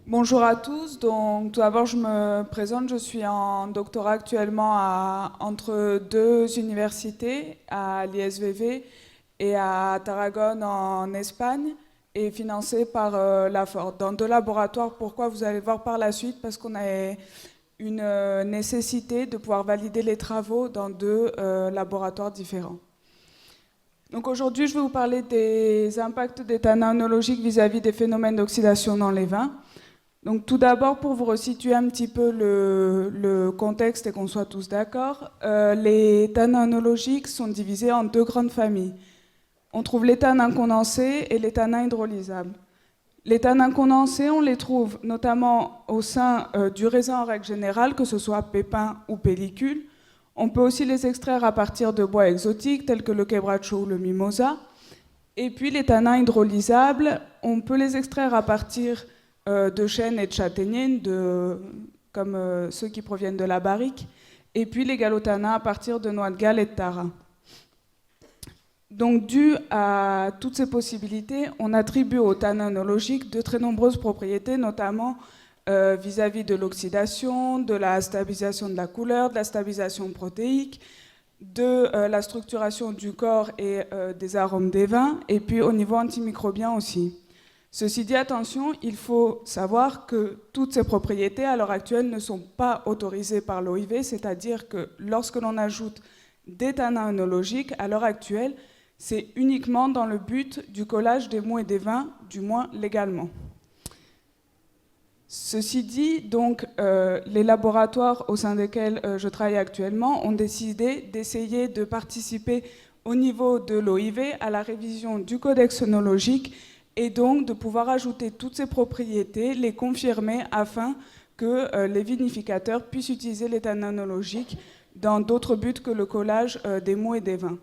Bonjour à tous. Donc, tout d'abord, je me présente. Je suis en doctorat actuellement entre deux universités, à l'ISVV et à Tarragone en Espagne, et financée par la Ford, dans deux laboratoires. Pourquoi vous allez voir par la suite? Parce qu'on a une nécessité de pouvoir valider les travaux dans deux laboratoires différents. Donc aujourd'hui, je vais vous parler des impacts des tannins œnologiques vis-à-vis des phénomènes d'oxydation dans les vins. Donc tout d'abord, pour vous resituer un petit peu le contexte et qu'on soit tous d'accord, les tannins œnologiques sont divisés en deux grandes familles. On trouve les tannins condensés et les tannins hydrolysables. Les tannins condensés, on les trouve notamment au sein du raisin en règle générale, que ce soit pépins ou pellicule. On peut aussi les extraire à partir de bois exotiques tels que le quebracho ou le mimosa. Et puis les tannins hydrolysables, on peut les extraire à partir de chênes et de châtaigniers, comme ceux qui proviennent de la barrique, et puis les gallo-tannins à partir de noix de Galles et de Tara. Donc, dû à toutes ces possibilités, on attribue aux tannins œnologiques de très nombreuses propriétés, notamment vis-à-vis de l'oxydation, de la stabilisation de la couleur, de la stabilisation protéique, de la structuration du corps et des arômes des vins, et puis au niveau antimicrobien aussi. Ceci dit, attention, il faut savoir que toutes ces propriétés, à l'heure actuelle, ne sont pas autorisées par l'OIV, c'est-à-dire que lorsque l'on ajoute des tannins œnologiques, à l'heure actuelle, c'est uniquement dans le but du collage des mous et des vins, du moins légalement. Ceci dit, donc, les laboratoires au sein desquels je travaille actuellement ont décidé d'essayer de participer au niveau de l'OIV à la révision du codex œnologique et donc de pouvoir ajouter toutes ces propriétés, les confirmer afin que les vinificateurs puissent utiliser les tannins œnologiques dans d'autres buts que le collage des mous et des vins.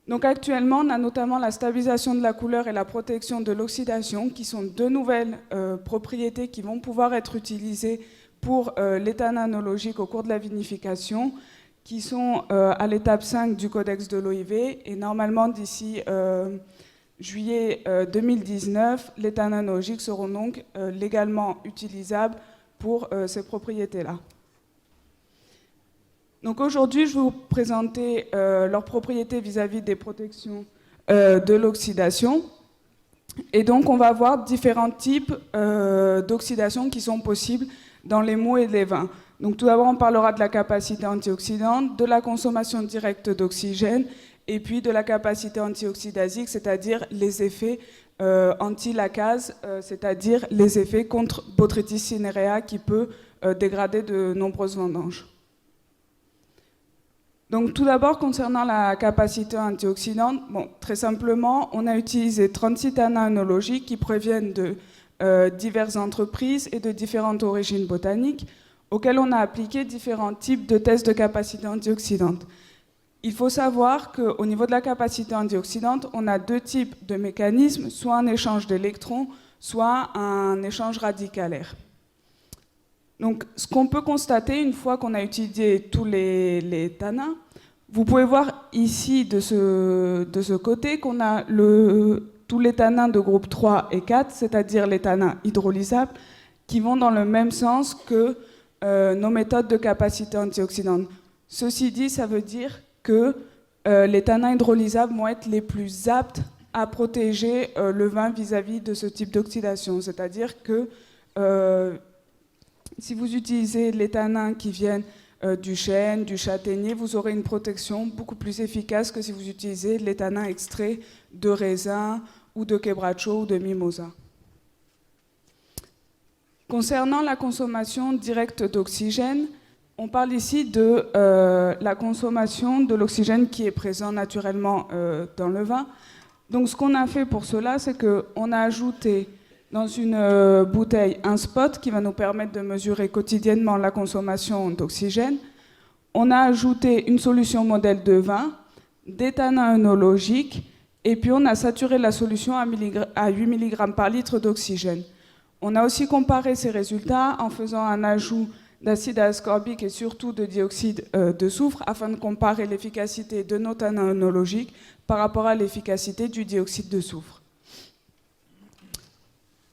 Donc actuellement, on a notamment la stabilisation de la couleur et la protection de l'oxydation, qui sont deux nouvelles propriétés qui vont pouvoir être utilisées pour les tannins œnologiques au cours de la vinification, qui sont à l'étape 5 du codex de l'OIV, et normalement d'ici juillet 2019, les tannins œnologiques seront donc légalement utilisables pour ces propriétés-là. Donc aujourd'hui, je vais vous présenter leurs propriétés vis-à-vis des protections de l'oxydation. Et donc, on va voir différents types d'oxydation qui sont possibles dans les mous et les vins. Donc tout d'abord, on parlera de la capacité antioxydante, de la consommation directe d'oxygène, et puis de la capacité antioxydasique, c'est-à-dire les effets anti-lacase, c'est-à-dire les effets contre Botrytis cinerea qui peut dégrader de nombreuses vendanges. Donc tout d'abord, concernant la capacité antioxydante, très simplement, on a utilisé 36 tannins œnologiques qui proviennent de diverses entreprises et de différentes origines botaniques, auxquelles on a appliqué différents types de tests de capacité antioxydante. Il faut savoir qu'au niveau de la capacité antioxydante, on a deux types de mécanismes, soit un échange d'électrons, soit un échange radicalaire. Donc, ce qu'on peut constater une fois qu'on a étudié tous les tannins, vous pouvez voir ici de ce côté qu'on a tous les tannins de groupe 3 et 4, c'est-à-dire les tannins hydrolysables, qui vont dans le même sens que nos méthodes de capacité antioxydante. Ceci dit, ça veut dire que les tannins hydrolysables vont être les plus aptes à protéger le vin vis-à-vis de ce type d'oxydation. C'est-à-dire que si vous utilisez les tannins qui viennent du chêne, du châtaignier, vous aurez une protection beaucoup plus efficace que si vous utilisez les tannins extraits de raisin ou de quebracho ou de mimosa. Concernant la consommation directe d'oxygène, on parle ici de la consommation de l'oxygène qui est présent naturellement dans le vin. Donc ce qu'on a fait pour cela, c'est qu'on a ajouté dans une bouteille un spot qui va nous permettre de mesurer quotidiennement la consommation d'oxygène. On a ajouté une solution modèle de vin, des tannins œnologiques, et puis on a saturé la solution à 8 mg par litre d'oxygène. On a aussi comparé ces résultats en faisant un ajout d'acide ascorbique et surtout de dioxyde de soufre afin de comparer l'efficacité de nos tannins œnologiques par rapport à l'efficacité du dioxyde de soufre.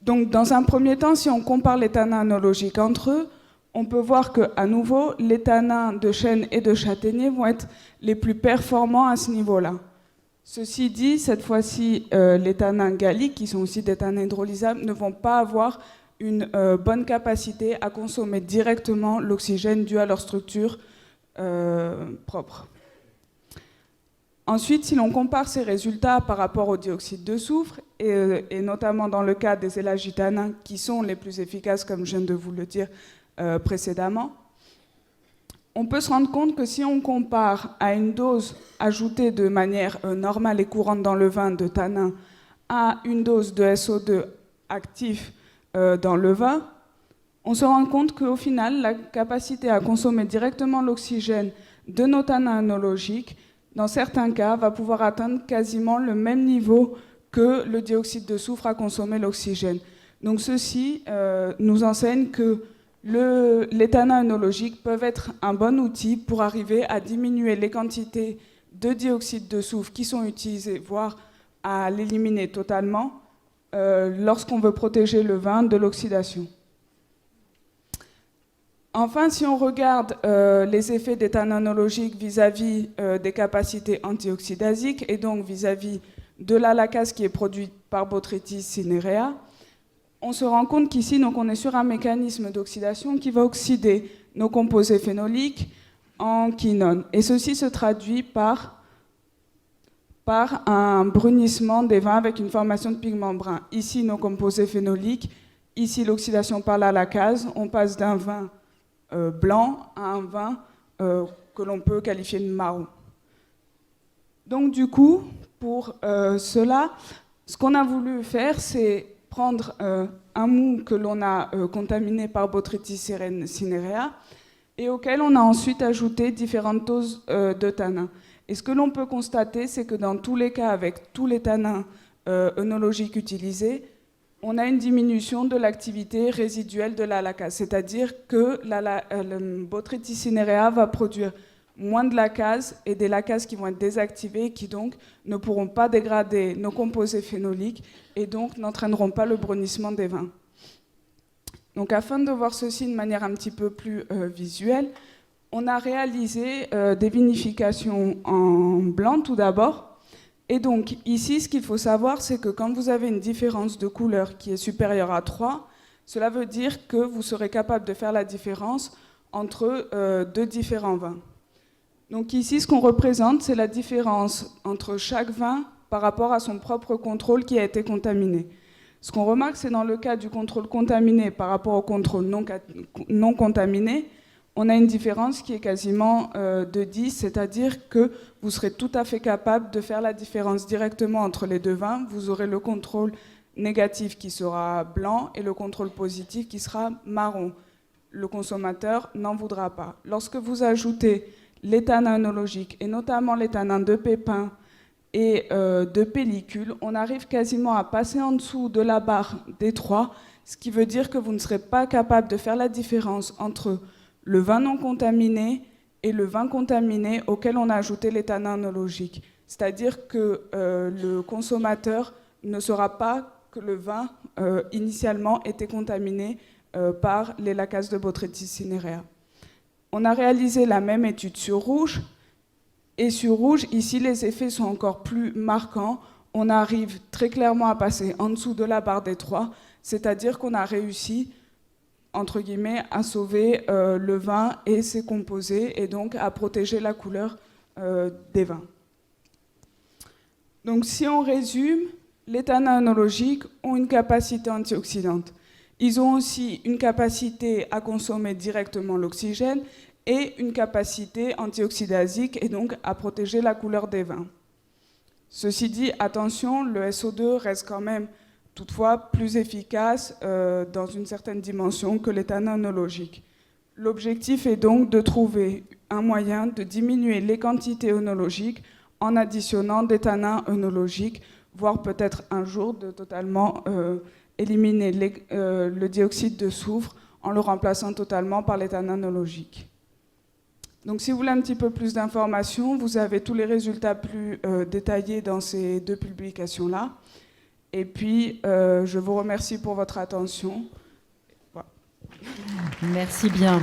Donc, dans un premier temps, si on compare les tanins œnologiques entre eux, on peut voir qu'à nouveau, les tanins de chêne et de châtaignier vont être les plus performants à ce niveau-là. Ceci dit, cette fois-ci, les tanins galliques, qui sont aussi des tanins hydrolysables, ne vont pas avoir une bonne capacité à consommer directement l'oxygène dû à leur structure propre. Ensuite, si l'on compare ces résultats par rapport au dioxyde de soufre, et notamment dans le cas des élagitanins qui sont les plus efficaces, comme je viens de vous le dire précédemment, on peut se rendre compte que si on compare à une dose ajoutée de manière normale et courante dans le vin de tanin à une dose de SO2 actif dans le vin, on se rend compte qu'au final, la capacité à consommer directement l'oxygène de nos tanins œnologiques, dans certains cas, va pouvoir atteindre quasiment le même niveau que le dioxyde de soufre à consommer l'oxygène. Donc ceci nous enseigne que les tanins œnologiques peuvent être un bon outil pour arriver à diminuer les quantités de dioxyde de soufre qui sont utilisées, voire à l'éliminer totalement, lorsqu'on veut protéger le vin de l'oxydation. Enfin, si on regarde les effets des tanins œnologiques vis-à-vis des capacités antioxydasiques et donc vis-à-vis de la lacase qui est produite par Botrytis cinerea, on se rend compte qu'ici, donc, on est sur un mécanisme d'oxydation qui va oxyder nos composés phénoliques en quinone. Et ceci se traduit par un brunissement des vins avec une formation de pigments bruns. Ici, nos composés phénoliques, ici, l'oxydation par la lacase. On passe d'un vin blanc à un vin que l'on peut qualifier de marron. Donc, du coup, pour cela, ce qu'on a voulu faire, c'est prendre un mou que l'on a contaminé par Botrytis cinerea et auquel on a ensuite ajouté différentes doses de tanins. Et ce que l'on peut constater, c'est que dans tous les cas, avec tous les tanins œnologiques utilisés, on a une diminution de l'activité résiduelle de la lacase, c'est-à-dire que le Botrytis cinerea va produire moins de lacase et des lacases qui vont être désactivées et qui donc ne pourront pas dégrader nos composés phénoliques et donc n'entraîneront pas le brunissement des vins. Donc afin de voir ceci de manière un petit peu plus visuelle, on a réalisé des vinifications en blanc tout d'abord. Et donc ici, ce qu'il faut savoir, c'est que quand vous avez une différence de couleur qui est supérieure à 3, cela veut dire que vous serez capable de faire la différence entre deux différents vins. Donc ici, ce qu'on représente, c'est la différence entre chaque vin par rapport à son propre contrôle qui a été contaminé. Ce qu'on remarque, c'est dans le cas du contrôle contaminé par rapport au contrôle non contaminé, on a une différence qui est quasiment de 10, c'est-à-dire que vous serez tout à fait capable de faire la différence directement entre les deux vins. Vous aurez le contrôle négatif qui sera blanc et le contrôle positif qui sera marron. Le consommateur n'en voudra pas. Lorsque vous ajoutez les tanins œnologiques, et notamment les tanins de pépins et de pellicule, on arrive quasiment à passer en dessous de la barre des 3, ce qui veut dire que vous ne serez pas capable de faire la différence entre le vin non contaminé et le vin contaminé auquel on a ajouté les tanins œnologiques. C'est-à-dire que le consommateur ne saura pas que le vin initialement était contaminé par les lacases de Botrytis cinerea. On a réalisé la même étude sur rouge, et sur rouge, ici, les effets sont encore plus marquants. On arrive très clairement à passer en dessous de la barre des 3, c'est-à-dire qu'on a réussi, entre guillemets, à sauver le vin et ses composés, et donc à protéger la couleur des vins. Donc si on résume, les tanins œnologiques ont une capacité antioxydante. Ils ont aussi une capacité à consommer directement l'oxygène et une capacité antioxydasique et donc à protéger la couleur des vins. Ceci dit, attention, le SO2 reste quand même toutefois plus efficace dans une certaine dimension que les tanins œnologiques. L'objectif est donc de trouver un moyen de diminuer les quantités œnologiques en additionnant des tanins œnologiques, voire peut-être un jour de totalement éliminer le dioxyde de soufre en le remplaçant totalement par les tanins œnologiques. Donc si vous voulez un petit peu plus d'informations, vous avez tous les résultats plus détaillés dans ces deux publications-là. Et puis, je vous remercie pour votre attention. Voilà. Merci bien.